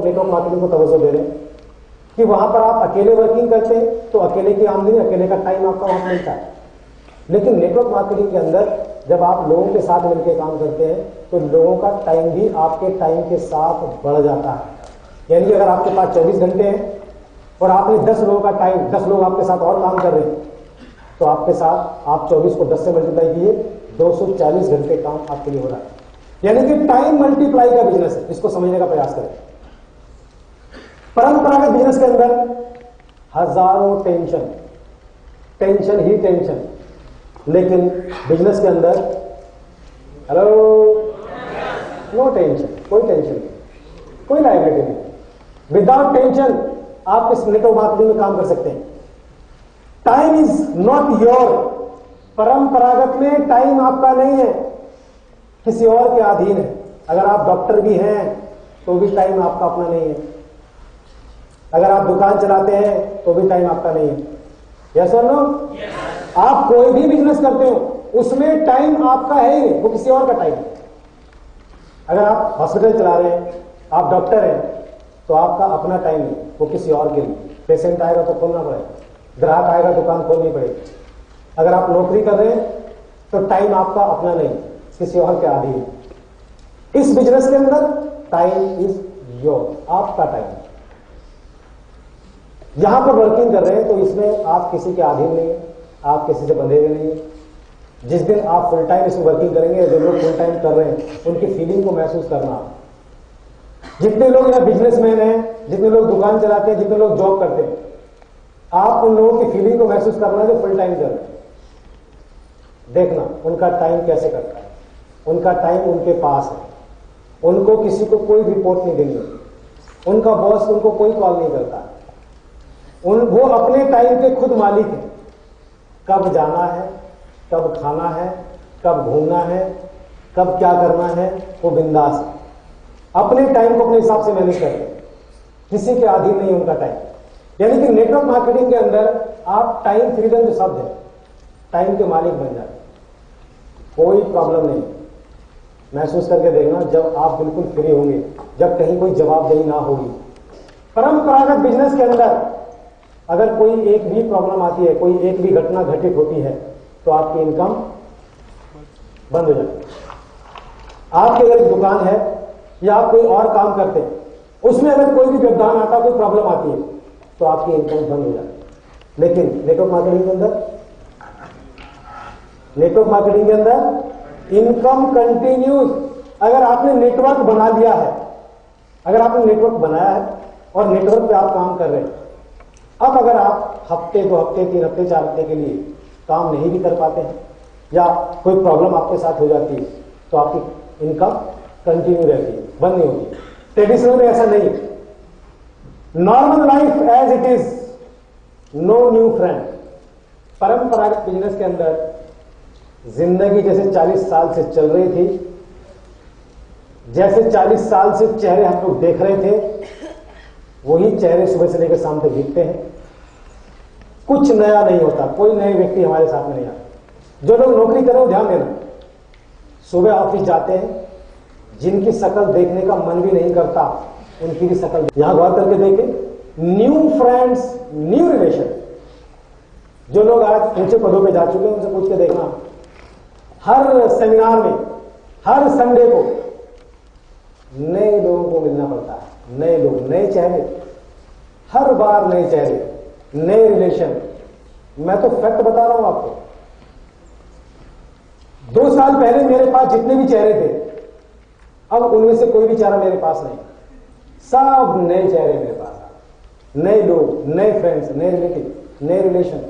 Network marketing को तवज्जो दे रहे हैं कि वहां पर आप अकेले वर्किंग करते हैं तो अकेले की आमदनी, अकेले का टाइम आपका वहां मिलता है। लेकिन नेटवर्क मार्केटिंग के अंदर जब आप लोगों के साथ मिलकर काम करते हैं तो लोगों का टाइम भी आपके टाइम के साथ बढ़ जाता है। यानी कि अगर आपके पास 24 घंटे हैं और आपने 10 लोगों का टाइम, 10 लोग आपके साथ और काम कर रहे हैं, तो आपके साथ आप 24 को 10 से मल्टीप्लाई कीजिए, 240 घंटे काम आपके लिए हो रहा है। यानी कि टाइम मल्टीप्लाई का बिजनेस है, इसको समझने का प्रयास करें। परंपरागत बिजनेस के अंदर हजारों टेंशन, टेंशन ही टेंशन, लेकिन बिजनेस के अंदर हेलो नो टेंशन, कोई टेंशन नहीं, कोई लायबिलिटी नहीं। विदाउट टेंशन आप इस नेटवर्क मार्केटिंग में काम कर सकते हैं। Time is not your. परंपरागत में टाइम आपका नहीं है, किसी और के अधीन है। अगर आप डॉक्टर भी हैं तो भी टाइम आपका अपना नहीं है। अगर आप दुकान चलाते हैं तो भी टाइम आपका नहीं है। यस और नो? आप कोई भी बिजनेस करते हो उसमें टाइम आपका है ही नहीं, वो किसी और का टाइम है। अगर आप हॉस्पिटल चला रहे हैं, आप डॉक्टर हैं, तो आपका अपना टाइम नहीं, वो किसी और के लिए। पेशेंट आएगा तो खोलना पड़ेगा, ग्राहक आएगा दुकान खोलनी पड़ेगी। अगर आप नौकरी कर रहे हैं तो टाइम आपका अपना नहीं, किसी और के अधीन। इस बिजनेस के अंदर टाइम इज योर, आपका टाइम। यहां पर वर्किंग कर रहे हैं तो इसमें आप किसी के अधीन नहीं है, आप किसी से बंधे हुए नहीं है। जिस दिन आप फुल टाइम इसमें वर्किंग करेंगे, जो लोग फुल टाइम कर रहे हैं उनकी फीलिंग को महसूस करना आप। जितने लोग यहाँ बिजनेसमैन हैं, जितने लोग दुकान चलाते हैं, जितने लोग जॉब करते हैं, आप उन लोगों की फीलिंग को महसूस करना जो फुल टाइम कर रहे हैं। देखना उनका टाइम कैसे करता है। उनका टाइम उनके पास है, उनको किसी को कोई रिपोर्ट नहीं देनी होती, उनका बॉस उनको कोई कॉल नहीं करता। वो अपने टाइम के खुद मालिक हैं। कब जाना है, कब खाना है, कब घूमना है, कब क्या करना है, वो बिंदास है। अपने टाइम को अपने हिसाब से मैनेज करते हैं, किसी के अधीन नहीं उनका टाइम। यानी कि नेटवर्क मार्केटिंग के अंदर आप टाइम फ्रीडम जो शब्द है, टाइम के मालिक बन जाते, कोई प्रॉब्लम नहीं। महसूस करके देखना जब आप बिल्कुल फ्री होंगे, जब कहीं कोई जवाबदेही ना होगी। परंपरागत बिजनेस के अंदर अगर कोई एक भी प्रॉब्लम आती है, कोई एक भी घटना घटित होती है, तो आपकी इनकम बंद हो जाती है। आपकी अगर दुकान है या आप कोई और काम करते हैं, उसमें अगर कोई भी व्यवधान आता, कोई प्रॉब्लम आती है, तो आपकी इनकम बंद हो जाती है। लेकिन नेटवर्क मार्केटिंग के अंदर इनकम कंटिन्यूज। अगर आपने नेटवर्क बना लिया है, अगर आपने नेटवर्क बनाया है और नेटवर्क पे आप काम कर रहे हैं, अब अगर आप हफ्ते, 2 हफ्ते, 3 हफ्ते, 4 हफ्ते के लिए काम नहीं भी कर पाते हैं या कोई प्रॉब्लम आपके साथ हो जाती है, तो आपकी इनकम कंटिन्यू रहती है, बंद नहीं होती। ट्रेडिशनल में ऐसा नहीं। Normal life as it is, no new friend. परंपरागत बिजनेस के अंदर जिंदगी जैसे 40 साल से चल रही थी, जैसे 40 साल से चेहरे हम लोग देख रहे थे, वही चेहरे सुबह से लेकर शाम तक दिखते हैं। कुछ नया नहीं होता, कोई नए व्यक्ति हमारे साथ में नहीं आता। जो लोग नौकरी करें, ध्यान देना, सुबह ऑफिस जाते हैं, जिनकी शक्ल देखने का मन भी नहीं करता, उनकी भी शक्ल यहां गौर करके देखें। New friends, new relation. जो लोग आज ऊंचे पदों पे जा चुके हैं, उनसे पूछ के देखना, हर सेमिनार में, हर संडे को नए लोगों को मिलना पड़ता है। नए लोग, नए चेहरे, हर बार नए चेहरे, नए रिलेशन। मैं तो फैक्ट बता रहा हूं आपको। 2 साल पहले मेरे पास जितने भी चेहरे थे, अब उनमें से कोई भी चेहरा मेरे पास नहीं। सब नए चेहरे मेरे पास, नए लोग, नए फ्रेंड्स, नए रिलेटिव, नए रिलेशन।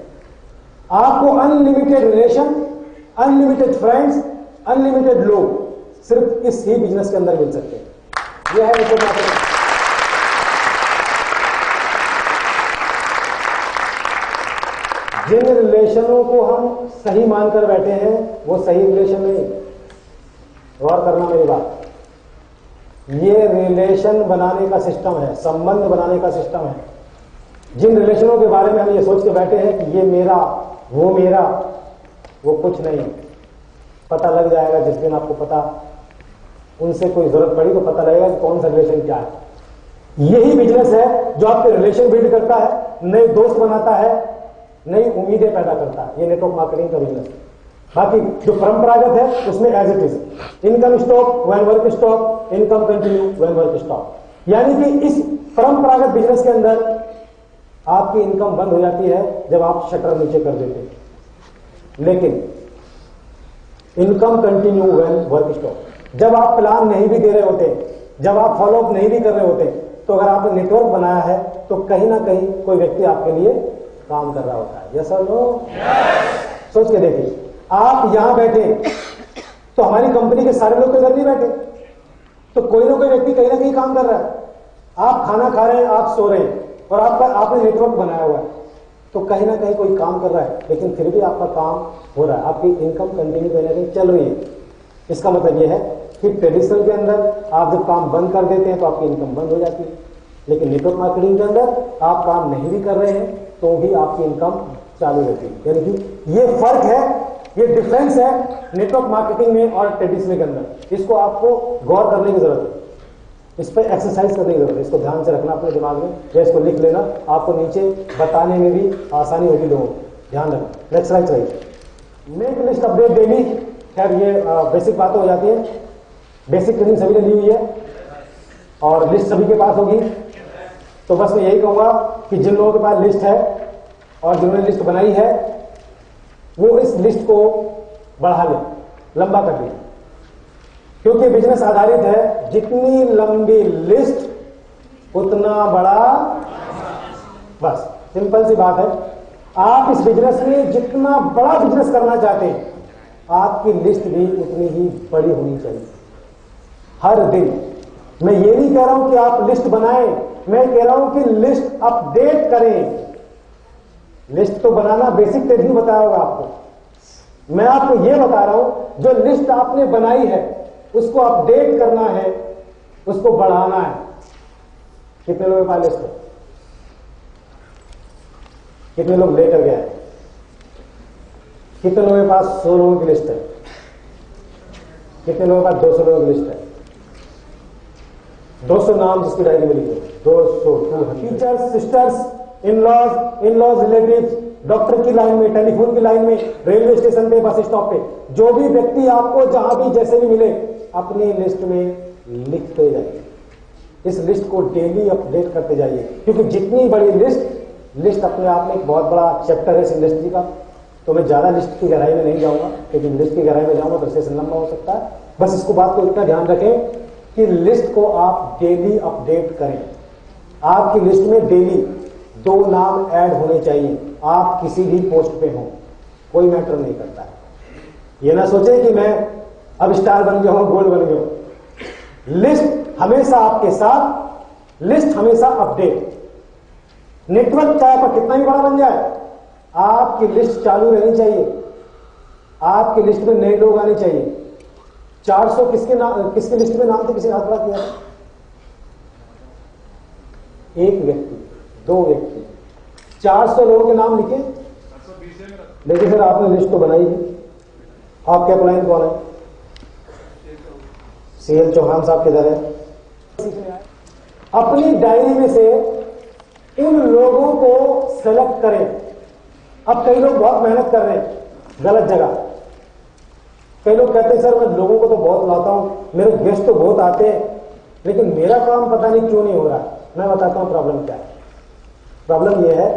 आपको unlimited relation, unlimited friends, unlimited लोग सिर्फ इस ही बिजनेस के अंदर मिल सकते हैं। यह है नेटवर्क मार्केटिंग। जिन रिलेशनों को हम सही मानकर बैठे हैं, वो सही रिलेशन नहीं। गौर करना मेरी बात। ये रिलेशन बनाने का सिस्टम है, संबंध बनाने का सिस्टम है। जिन रिलेशनों के बारे में हम ये सोच के बैठे हैं कि ये मेरा, वो मेरा, वो कुछ नहीं। पता लग जाएगा जिस दिन आपको पता, उनसे कोई जरूरत पड़ी तो पता लगेगा कि कौन सा रिलेशन क्या है। यही बिजनेस है जो आपके रिलेशन बिल्ड करता है, नए दोस्त बनाता है, नई उम्मीदें पैदा करता है। ये नेटवर्क मार्केटिंग का बिजनेस है। बाकी जो परंपरागत है उसमें as it is income stop when work stop, income continue when work stop. यानी कि इस परंपरागत बिजनेस के अंदर आपकी इनकम बंद हो जाती है जब आप शटर नीचे कर देते हैं, लेकिन income continue when work stop. जब आप प्लान नहीं भी दे रहे होते, जब आप फॉलोअप नहीं भी कर रहे होते, तो अगर आपने नेटवर्क बनाया है तो कहीं ना कहीं कोई व्यक्ति आपके लिए काम कर रहा होता है। यस और नो? सोच के देखिए, आप यहां बैठे तो हमारी कंपनी के सारे लोग तो घर नहीं बैठे, तो कोई ना कोई व्यक्ति कहीं ना कहीं काम कर रहा है। आप खाना खा रहे हैं, आप सो रहे हैं, और आपने नेटवर्क बनाया हुआ है, तो कहीं ना कहीं कोई काम कर रहा है, लेकिन फिर भी आपका काम हो रहा है, आपकी इनकम कंटिन्यू कहीं ना कहीं चल रही है। इसका मतलब यह है कि ट्रेडिशनल के अंदर आप जब काम बंद कर देते हैं तो आपकी इनकम बंद हो जाती है, लेकिन नेटवर्क मार्केटिंग के अंदर आप काम नहीं भी कर रहे हैं तो भी आपकी इनकम चालू रहती है। यानी कि ये फर्क है, ये डिफरेंस है नेटवर्क मार्केटिंग में और ट्रेडिशनल के अंदर। इसको आपको गौर करने की जरूरत है, इस पर एक्सरसाइज करने की जरूरत है, इसको ध्यान से रखना अपने दिमाग में, या इसको लिख लेना, आपको नीचे बताने में भी आसानी होगी लोगों को। ध्यान रखना। नेक्स्ट स्लाइड रहिए। Make list update daily. खैर ये बेसिक बातें हो जाती है, बेसिक ट्रेनिंग सभी ने ली हुई है और लिस्ट सभी के पास होगी। तो बस मैं यही कहूंगा कि जिन लोगों के पास लिस्ट है और जिन्होंने लिस्ट बनाई है वो इस लिस्ट को बढ़ा ले, लंबा कर ले, क्योंकि बिजनेस आधारित है। जितनी लंबी लिस्ट उतना बड़ा, बस सिंपल सी बात है। आप इस बिजनेस में जितना बड़ा बिजनेस करना चाहते हैं, आपकी लिस्ट भी उतनी ही बड़ी होनी चाहिए हर दिन। मैं ये नहीं कह रहा हूं कि आप लिस्ट बनाएं, मैं कह रहा हूं कि लिस्ट अपडेट करें। लिस्ट तो बनाना बेसिक ट्रेनिंग बताया होगा आपको, मैं आपको यह बता रहा हूं जो लिस्ट आपने बनाई है उसको अपडेट करना है, उसको बढ़ाना है। कितने लोगों के पास लिस्ट है? कितने लोग लेकर गए? कितने लोगों के पास 100 लोगों की लिस्ट है? कितने लोगों के पास 200 लोगों की लिस्ट है? 200 नाम जिसकी डायरी में लिखे, 200 teachers, sisters, in laws relatives, doctor की लाइन में, टेलीफोन की लाइन में, रेलवे स्टेशन पे, बस स्टॉप पे, जो भी व्यक्ति आपको जहां भी जैसे भी मिले अपनी लिस्ट में लिखते जाइए। इस लिस्ट को डेली अपडेट करते जाइए, क्योंकि जितनी बड़ी लिस्ट अपने आप में एक बहुत बड़ा चैप्टर है इस इंडस्ट्री का। तो मैं ज्यादा लिस्ट की गहराई में नहीं जाऊंगा, क्योंकि लिस्ट की गहराई में जाऊंगा तो सेशन लंबा हो सकता है। बस इसको बात को इतना ध्यान रखें कि लिस्ट को आप डेली अपडेट करें। आपकी लिस्ट में डेली 2 नाम ऐड होने चाहिए। आप किसी भी पोस्ट पे हो, कोई मैटर नहीं करता है। ये ना सोचें कि मैं अब स्टार बन गया हूं, गोल्ड बन गया हूं। लिस्ट हमेशा आपके साथ, लिस्ट हमेशा अपडेट। नेटवर्क चाहे पर कितना भी बड़ा बन जाए, आपकी लिस्ट चालू रहनी चाहिए। आपकी लिस्ट में नए लोग आने चाहिए। 400 किसके लिस्ट में नाम थे? किसी ने हाथ खड़ा किया? एक व्यक्ति, 2 व्यक्ति, 400 लोगों के नाम लिखे। देखिए सर, आपने लिस्ट तो बनाई है, आपके क्लाइंट कौन है? सीएल चौहान साहब किधर है? अपनी डायरी में से उन लोगों को सेलेक्ट करें। अब कई लोग बहुत मेहनत कर रहे हैं गलत जगह। कई लोग कहते हैं सर मैं लोगों को तो बहुत लाता हूं, मेरे गेस्ट तो बहुत आते हैं, लेकिन मेरा काम पता नहीं क्यों नहीं हो रहा। मैं बताता हूं प्रॉब्लम क्या है। प्रॉब्लम यह है,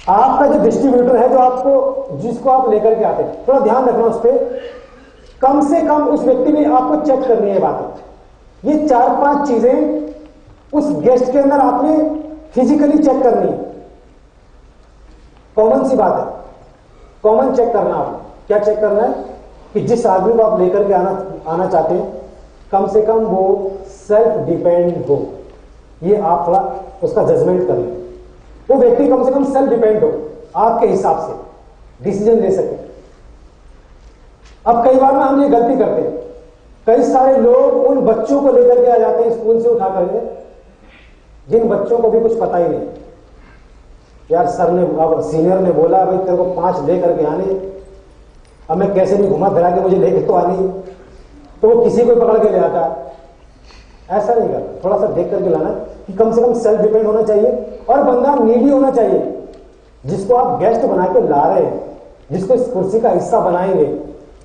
आपका जो डिस्ट्रीब्यूटर है, जो आपको, जिसको आप लेकर के आते हैं, थोड़ा ध्यान रखना उस पर। कम से कम उस व्यक्ति में आपको चेक करनी है बातें। ये 4-5 चीजें उस गेस्ट के अंदर आपने फिजिकली चेक करनी है। कॉमन सी बात है, कॉमन चेक करना। आप क्या चेक करना है कि जिस आदमी को आप लेकर के आना चाहते हैं, कम से कम वो सेल्फ डिपेंड हो। ये आप थोड़ा उसका जजमेंट कर लें। वो व्यक्ति कम से कम सेल्फ डिपेंड हो, आपके हिसाब से डिसीजन ले सके। अब कई बार ना हम ये गलती करते हैं, कई सारे लोग उन बच्चों को लेकर के आ जाते हैं स्कूल से उठा करके, जिन बच्चों को भी कुछ पता ही नहीं। यार सर ने, अब सीनियर ने बोला भाई तेरे को 5 लेकर के आने, अब मैं कैसे भी घुमा फिरा के मुझे लेके तो आनी, तो वो किसी को पकड़ के ले आता है। ऐसा नहीं करता, थोड़ा सा देख करके लाना कि कम से कम सेल्फ डिपेंड होना चाहिए और बंदा नीडी होना चाहिए। जिसको आप गेस्ट बना के ला रहे हैं, जिसको इस कुर्सी का हिस्सा बनाएंगे,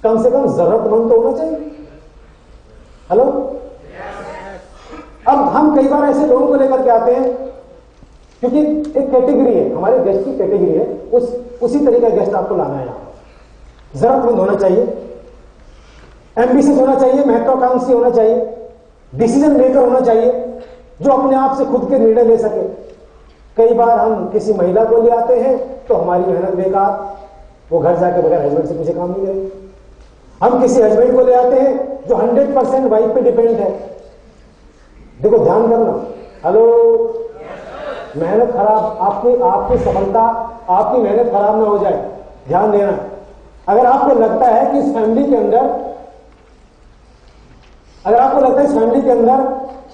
कम से कम जरूरतमंद तो होना चाहिए। हेलो, अब हम कई बार ऐसे लोगों को लेकर के आते हैं, क्योंकि एक कैटेगरी है, हमारे गेस्ट की कैटेगरी है, उसी तरीके का गेस्ट आपको लाना है। यहां जरूरतमंद होना चाहिए, एम्बिशियस होना चाहिए, महत्वाकांक्षी होना चाहिए, डिसीजन मेकर होना चाहिए, जो अपने आप से खुद के निर्णय ले सके। कई बार हम किसी महिला को ले आते हैं तो हमारी मेहनत बेकार, वो घर जाके बगैर हस्बैंड से पूछे काम नहीं करेगी। हम किसी हस्बैंड को ले आते हैं जो 100% वाइफ पे डिपेंड है। देखो ध्यान करना, हेलो, मेहनत खराब, आपकी सफलता, आपकी मेहनत खराब ना हो जाए, ध्यान देना। अगर आपको लगता है कि इस फैमिली के अंदर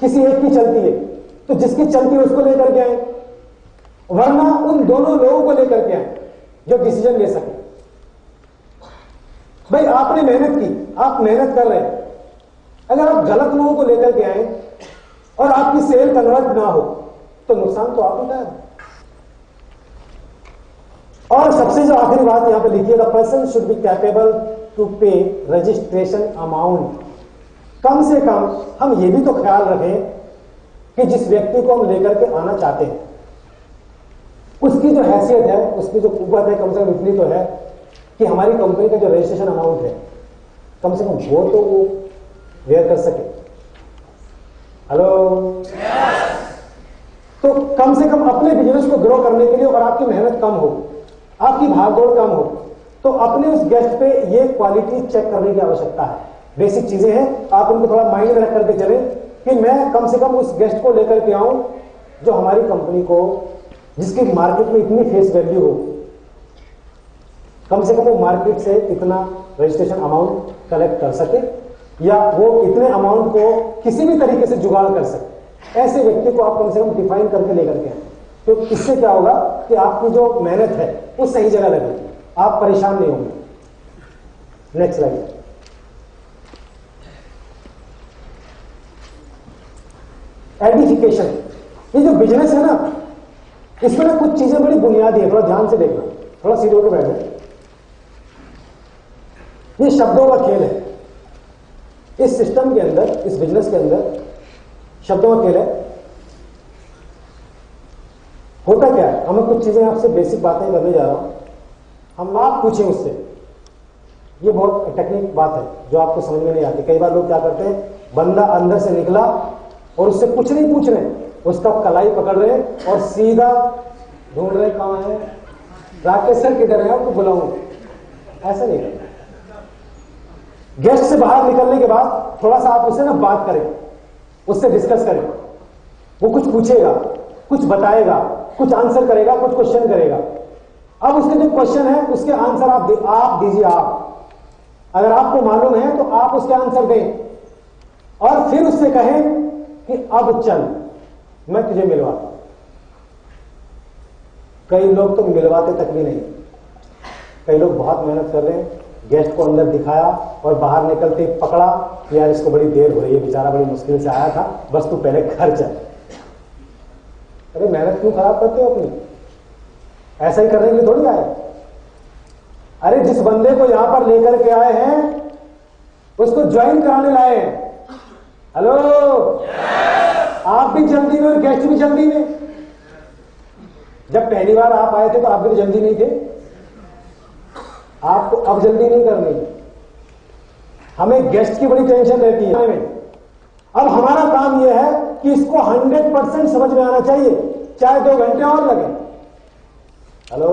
किसी एक की चलती है, तो जिसकी चलती है उसको लेकर के आए, वरना उन दोनों लोगों को लेकर के आए जो डिसीजन ले सके। भाई आपने मेहनत की, आप मेहनत कर रहे हैं, अगर आप गलत लोगों को लेकर के आए और आपकी सेल कन्वर्ट ना हो तो नुकसान तो आप ही का है। और सबसे जो आखिरी बात यहां पे लिखी है, the person should be capable to pay registration amount. कम से कम हम ये भी तो ख्याल रखें कि जिस व्यक्ति को हम लेकर के आना चाहते हैं उसकी जो हैसियत है, उसकी जो कुव्वत है, कम से कम इतनी तो है कि हमारी कंपनी का जो रजिस्ट्रेशन अमाउंट है कम से कम वो तो वो वेयर कर सके। हेलो, तो कम से कम अपने बिजनेस को ग्रो करने के लिए, और आपकी मेहनत कम हो, आपकी भागदौड़ कम हो, तो अपने उस गेस्ट पे ये क्वालिटी चेक करने की आवश्यकता है। बेसिक चीजें हैं, आप उनको थोड़ा माइंड में रख करके चले कि मैं कम से कम उस गेस्ट को लेकर के आऊं जो हमारी कंपनी को, जिसकी मार्केट में इतनी फेस वैल्यू हो, कम से कम वो मार्केट से इतना रजिस्ट्रेशन अमाउंट कलेक्ट कर सके, या वो इतने अमाउंट को किसी भी तरीके से जुगाड़ कर सके। ऐसे व्यक्ति को आप कम से कम डिफाइन करके लेकर के आए, तो इससे क्या होगा कि आपकी जो मेहनत है वो सही जगह लगेगी, आप परेशान नहीं होंगे। Next slide. एडिफिकेशन, ये जो बिजनेस है ना, इसमें ना कुछ चीजें बड़ी बुनियादी है, थोड़ा ध्यान से देखना, थोड़ा सीधे होकर बैठे। ये शब्दों का खेल है, इस सिस्टम के अंदर, इस बिजनेस के अंदर शब्दों का खेल है। होता क्या है, हमें कुछ चीजें आपसे बेसिक बातें करने जा रहा हूं, हम आप पूछें उससे, ये बहुत टेक्निक बात है जो आपको समझ में नहीं आती। कई बार लोग क्या करते हैं, बंदा अंदर से निकला और उससे कुछ नहीं पूछ रहे, उसका कलाई पकड़ रहे और सीधा ढूंढ रहे कहां है, राकेश सर किधर है, आपको बुलाऊं। ऐसा नहीं करना। गेस्ट से बाहर निकलने के बाद थोड़ा सा आप उससे ना बात करें, उससे डिस्कस करें। वो कुछ पूछेगा, कुछ बताएगा, कुछ आंसर करेगा, कुछ क्वेश्चन करेगा। अब उसके जो क्वेश्चन है उसके आंसर आप दीजिए। आप अगर आपको मालूम है तो आप उसके आंसर दें और फिर उससे कहें कि अब चल मैं तुझे मिलवाता हूं। कई लोग तो मिलवाते तक भी नहीं, कई लोग बहुत मेहनत कर रहे हैं, गेस्ट को अंदर दिखाया और बाहर निकलते ही पकड़ा कि यार इसको बड़ी देर हो रही है, बेचारा बड़ी मुश्किल से आया था, बस तू पहले घर चल। अरे मेहनत क्यों खराब करते हो अपनी? ऐसा ही करने के लिए थोड़ी आए। अरे जिस बंदे को यहां पर लेकर के आए हैं उसको ज्वाइन कराने लाए हैं। हेलो, आप भी जल्दी में और गेस्ट भी जल्दी में। जब पहली बार आप आए थे तो आप भी जल्दी नहीं थे, आपको अब जल्दी नहीं करनी। हमें गेस्ट की बड़ी टेंशन रहती है। अब हमारा काम यह है कि इसको 100% समझ में आना चाहिए, चाहे 2 घंटे और लगे। हेलो,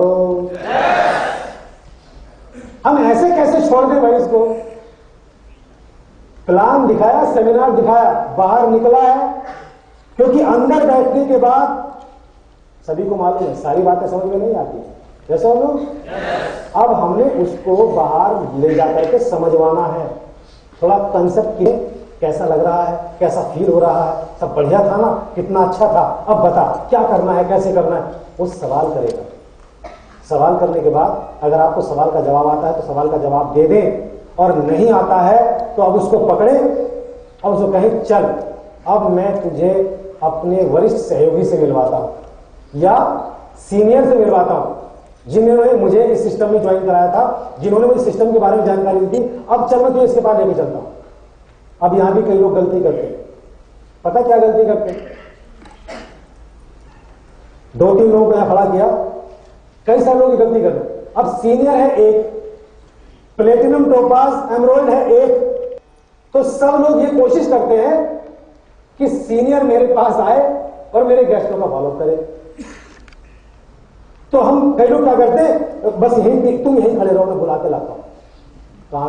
हम ऐसे कैसे छोड़ दें भाई इसको? प्लान दिखाया, सेमिनार दिखाया, बाहर निकला है, क्योंकि अंदर बैठने के बाद सभी को मालूम है सारी बातें समझ में नहीं आती, जैसे हम लोग। अब हमने उसको बाहर ले जाकर के समझवाना है, थोड़ा कंसेप्ट की, कैसा लग रहा है, कैसा फील हो रहा है, सब बढ़िया था ना, कितना अच्छा था, अब बता क्या करना है, कैसे करना है। वो सवाल करेगा। सवाल करने के बाद अगर आपको सवाल का जवाब आता है तो सवाल का जवाब दे दें, और नहीं आता है तो अब उसको पकड़े और उसको कहें चल अब मैं तुझे अपने वरिष्ठ सहयोगी से मिलवाता हूं या सीनियर से मिलवाता हूं जिन्होंने मुझे इस सिस्टम में ज्वाइन कराया था, जिन्होंने मुझे सिस्टम के बारे में जानकारी दी थी। अब चल मैं तो इसके पास लेके चलता हूं। अब यहां भी कई लोग गलती करते हैं। पता क्या गलती करते हैं? 2-3 लोगों को यहां खड़ा किया, कई सारे लोग गलती करते हैं। अब सीनियर है एक, प्लेटिनम, टोपाज, एमरोल्ड है एक, तो सब लोग ये कोशिश करते हैं कि सीनियर मेरे पास आए और मेरे गेस्टों का फॉलो करे। तो हम कई लोग क्या करते हैं, बस यहीं तुम यहीं खड़े रहो, मैं बुला के लाता हूं। तो आगे